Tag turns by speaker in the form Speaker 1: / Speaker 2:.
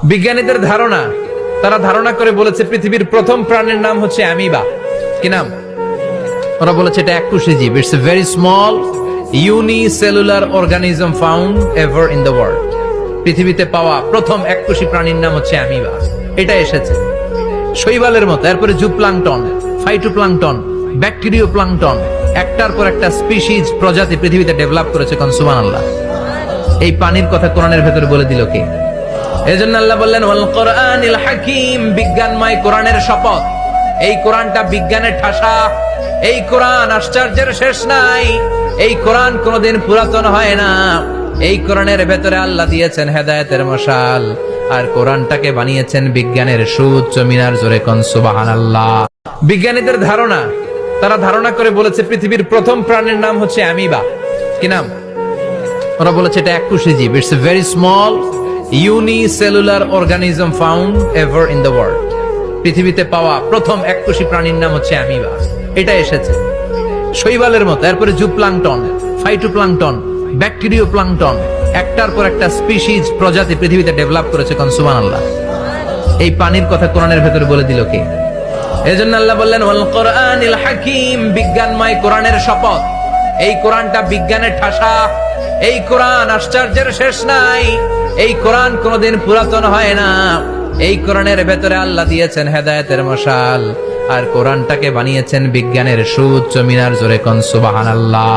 Speaker 1: বিজ্ঞানীদের ধারণা, তারা ধারণা করে বলেছে পৃথিবীর প্রথম প্রাণীর নাম হচ্ছে অ্যামিবা। কি নাম? ওরা বলেছে এটা এককোষী জীব। It's a very small unicellular organism found ever in the world. পৃথিবীতে পাওয়া প্রথম এককোষী প্রাণীর নাম হচ্ছে অ্যামিবা। এটা এসেছে শৈবালের মতো, এরপরে জুপ্লাংটন, ফাইটোপ্লাংটন, ব্যাকটেরিও প্লাংটন, একটার পর একটা স্পিসিজ প্রজাতি পৃথিবীতে ডেভেলপ করেছে। কোন সুবহানাল্লাহ। এই পানির কথা কোরআনের ভেতরে বলে দিল কে? এজন্য আল্লাহ বললেন ওয়াল কোরআনিল হাকীম, বিজ্ঞানময় কোরআনের শপথ। এই কোরআনটা বিজ্ঞানের ঠাসা। এই কোরআন আশ্চর্যের শেষ নাই। এই কোরআন কোনোদিন পুরাতন হয় না। এই কোরআনের ভেতরে আল্লাহ দিয়েছেন হেদায়েতের মশাল, আর কোরআনটাকে বানিয়েছেন বিজ্ঞানের সুউচ্চ মিনার। জোরে কোন সুবহানাল্লাহ। বিজ্ঞানীদের ধারণা, তারা ধারণা করে বলেছে পৃথিবীর প্রথম প্রাণীর নাম হচ্ছে অ্যামিবা। কি নাম? ওরা বলেছে এটা এককোষী জীব। It's a very small unicellular organism found ever in the world. পৃথিবীতে পাওয়া প্রথম এককোষী প্রাণীর নাম হচ্ছে অ্যামিবা। এটা এসেছে শৈবালের মতো, এরপরে জুপ্লাংটন, ফাইটোপ্লাংটন, ব্যাকটেরিও প্লাংটন, একটার পর একটা স্পিসিজ প্রজাতি পৃথিবীতে ডেভেলপ করেছে। কোন সুবহানাল্লাহ। এই পানির কথা কোরআনের ভেতরে বলে দিল কে? এজন্য আল্লাহ বললেন ওয়াল কোরআনিল হাকীম, বিজ্ঞানময় কোরআনের শপথ। এই কোরআনটা বিজ্ঞানের ঠাসা। এই কোরআন আশ্চর্যের শেষ নাই। এই কোরআন কোনোদিন পুরাতন হয় না। এই কোরআনের ভেতরে আল্লাহ দিয়েছেন হেদায়েতের মশাল, আর কোরআনটাকে বানিয়েছেন বিজ্ঞানের সুউচ্চ মিনার। জোরে কোন সুবহানাল্লাহ।